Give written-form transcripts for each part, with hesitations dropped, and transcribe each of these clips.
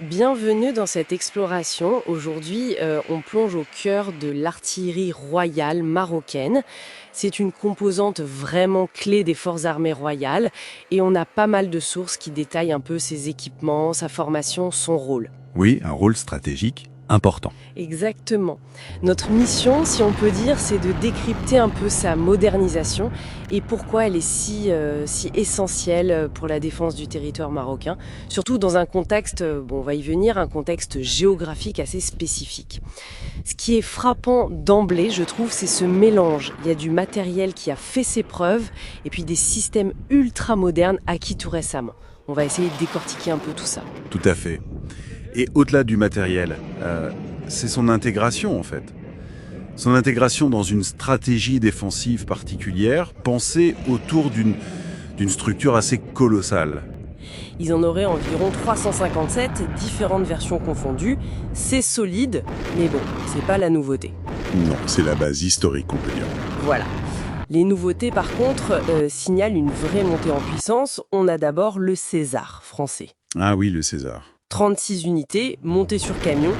Bienvenue dans cette exploration. Aujourd'hui, on plonge au cœur de l'artillerie royale marocaine. C'est une composante vraiment clé des forces armées royales et on a pas mal de sources qui détaillent un peu ses équipements, sa formation, son rôle. Oui, un rôle stratégique important. Exactement. Notre mission, si on peut dire, c'est de décrypter un peu sa modernisation et pourquoi elle est si essentielle pour la défense du territoire marocain, surtout dans un contexte, on va y venir, un contexte géographique assez spécifique. Ce qui est frappant d'emblée, je trouve, c'est ce mélange. Il y a du matériel qui a fait ses preuves et puis des systèmes ultra modernes acquis tout récemment. On va essayer de décortiquer un peu tout ça. Tout à fait. Et au-delà du matériel, c'est son intégration en fait. Son intégration dans une stratégie défensive particulière, pensée autour d'une structure assez colossale. Ils en auraient environ 357, différentes versions confondues. C'est solide, mais bon, c'est pas la nouveauté. Non, c'est la base historique, on peut dire. Voilà. Les nouveautés, par contre, signalent une vraie montée en puissance. On a d'abord le César français. Ah oui, le César. 36 unités, montées sur camion,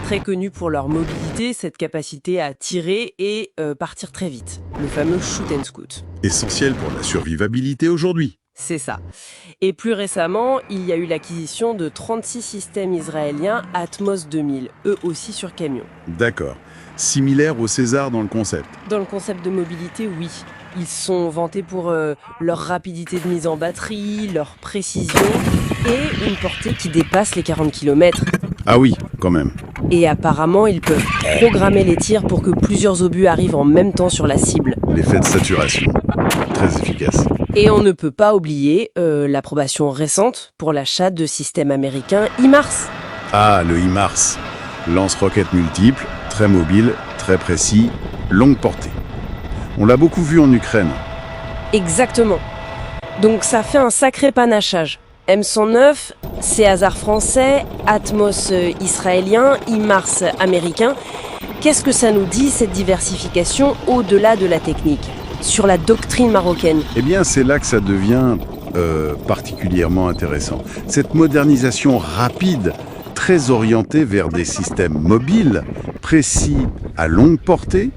très connues pour leur mobilité, cette capacité à tirer et partir très vite. Le fameux shoot and scoot. Essentiel pour la survivabilité aujourd'hui. C'est ça. Et plus récemment, il y a eu l'acquisition de 36 systèmes israéliens Atmos 2000, eux aussi sur camion. D'accord. Similaire au César dans le concept. Dans le concept de mobilité, oui. Ils sont vantés pour leur rapidité de mise en batterie, leur précision et une portée qui dépasse les 40 km. Ah oui, quand même. Et apparemment, ils peuvent programmer les tirs pour que plusieurs obus arrivent en même temps sur la cible. L'effet de saturation. Très efficace. Et on ne peut pas oublier l'approbation récente pour l'achat de systèmes américains HIMARS. Ah, le HIMARS. Lance-roquettes multiples, très mobile, très précis, longue portée. On l'a beaucoup vu en Ukraine. Exactement. Donc ça fait un sacré panachage. M109, César français, Atmos israélien, HIMARS américain. Qu'est-ce que ça nous dit, cette diversification, au-delà de la technique, sur la doctrine marocaine? Eh bien, c'est là que ça devient particulièrement intéressant. Cette modernisation rapide, très orientée vers des systèmes mobiles, précis, à longue portée,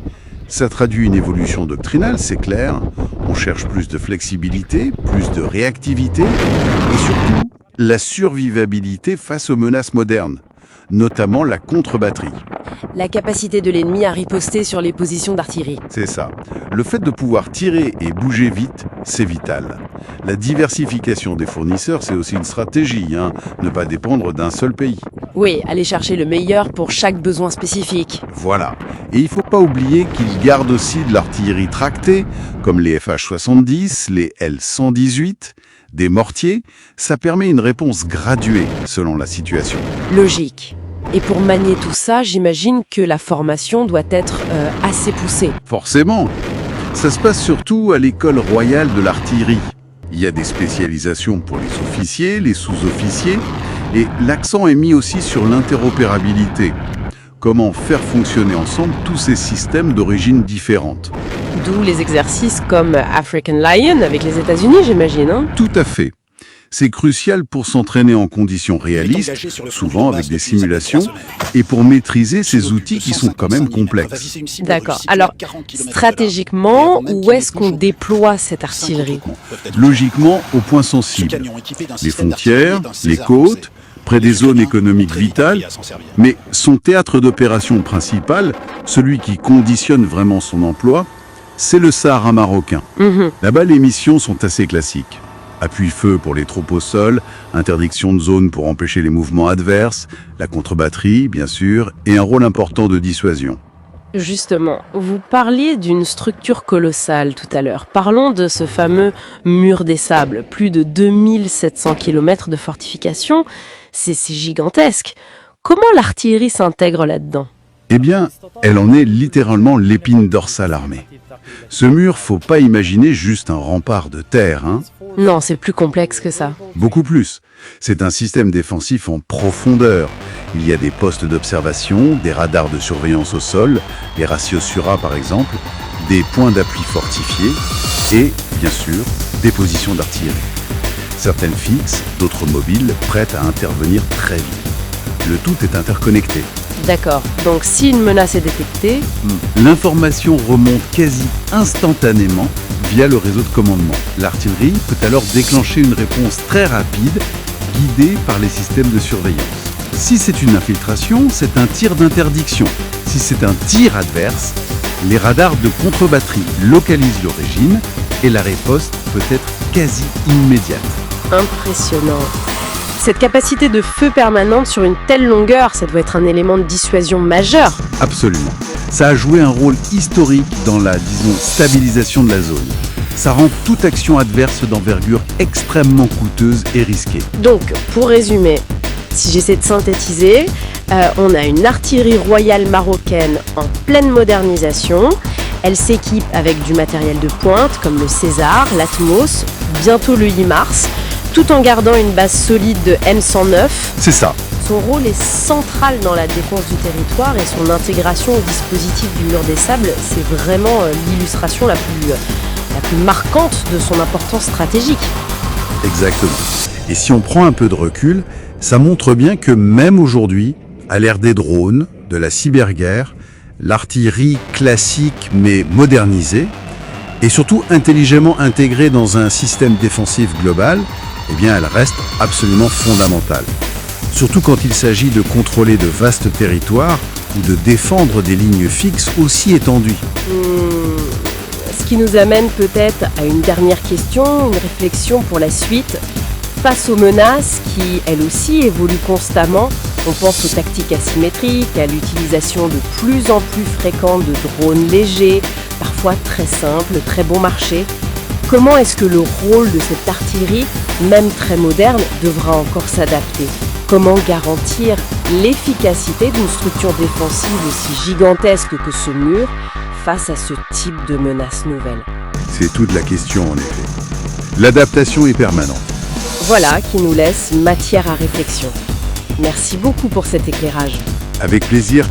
ça traduit une évolution doctrinale, c'est clair. On cherche plus de flexibilité, plus de réactivité et surtout la survivabilité face aux menaces modernes, notamment la contre-batterie. La capacité de l'ennemi à riposter sur les positions d'artillerie. C'est ça. Le fait de pouvoir tirer et bouger vite, c'est vital. La diversification des fournisseurs, c'est aussi une stratégie, ne pas dépendre d'un seul pays. Oui, aller chercher le meilleur pour chaque besoin spécifique. Voilà. Et il ne faut pas oublier qu'ils gardent aussi de l'artillerie tractée, comme les FH-70, les L-118, des mortiers. Ça permet une réponse graduée selon la situation. Logique. Et pour manier tout ça, j'imagine que la formation doit être assez poussée. Forcément. Ça se passe surtout à l'école royale de l'artillerie. Il y a des spécialisations pour les officiers, les sous-officiers, et l'accent est mis aussi sur l'interopérabilité. Comment faire fonctionner ensemble tous ces systèmes d'origine différentes. D'où les exercices comme African Lion avec les États-Unis, j'imagine. Tout à fait. C'est crucial pour s'entraîner en conditions réalistes, souvent avec des simulations, et pour maîtriser ces outils qui sont quand même complexes. D'accord. Alors, stratégiquement, où est-ce qu'on déploie cette artillerie? Logiquement, aux points sensibles. Les frontières, les côtes, près des zones économiques vitales, mais son théâtre d'opération principal, celui qui conditionne vraiment son emploi, c'est le Sahara marocain. Là-bas, les missions sont assez classiques. Appui-feu pour les troupes au sol, interdiction de zone pour empêcher les mouvements adverses, la contre-batterie, bien sûr, et un rôle important de dissuasion. Justement, vous parliez d'une structure colossale tout à l'heure. Parlons de ce fameux mur des sables. Plus de 2700 km de fortification, c'est gigantesque. Comment l'artillerie s'intègre là-dedans? Eh bien, elle en est littéralement l'épine dorsale armée. Ce mur, faut pas imaginer juste un rempart de terre, Non, c'est plus complexe que ça. Beaucoup plus. C'est un système défensif en profondeur. Il y a des postes d'observation, des radars de surveillance au sol, les ratios Sura par exemple, des points d'appui fortifiés et, bien sûr, des positions d'artillerie. Certaines fixes, d'autres mobiles, prêtes à intervenir très vite. Le tout est interconnecté. D'accord. Donc si une menace est détectée, L'information remonte quasi instantanément via le réseau de commandement. L'artillerie peut alors déclencher une réponse très rapide, guidée par les systèmes de surveillance. Si c'est une infiltration, c'est un tir d'interdiction. Si c'est un tir adverse, les radars de contre-batterie localisent l'origine et la riposte peut être quasi immédiate. impressionnant. Cette capacité de feu permanente sur une telle longueur, ça doit être un élément de dissuasion majeur. Absolument. Ça a joué un rôle historique dans la, stabilisation de la zone. Ça rend toute action adverse d'envergure extrêmement coûteuse et risquée. Donc, pour résumer, si j'essaie de synthétiser, on a une artillerie royale marocaine en pleine modernisation. Elle s'équipe avec du matériel de pointe comme le César, l'Atmos, bientôt le HIMARS, tout en gardant une base solide de M109. C'est ça. Son rôle est central dans la défense du territoire et son intégration au dispositif du mur des sables, c'est vraiment l'illustration la plus marquante de son importance stratégique. Exactement. Et si on prend un peu de recul, ça montre bien que même aujourd'hui, à l'ère des drones, de la cyberguerre, l'artillerie classique mais modernisée, et surtout intelligemment intégrée dans un système défensif global, eh bien elle reste absolument fondamentale. Surtout quand il s'agit de contrôler de vastes territoires ou de défendre des lignes fixes aussi étendues. Ce qui nous amène peut-être à une dernière question, une réflexion pour la suite. Face aux menaces qui, elles aussi, évoluent constamment, on pense aux tactiques asymétriques, à l'utilisation de plus en plus fréquente de drones légers, parfois très simples, très bon marché. Comment est-ce que le rôle de cette artillerie, même très moderne, devra encore s'adapter ? Comment garantir l'efficacité d'une structure défensive aussi gigantesque que ce mur face à ce type de menaces nouvelles ? C'est toute la question en effet. L'adaptation est permanente. Voilà qui nous laisse matière à réflexion. Merci beaucoup pour cet éclairage. Avec plaisir.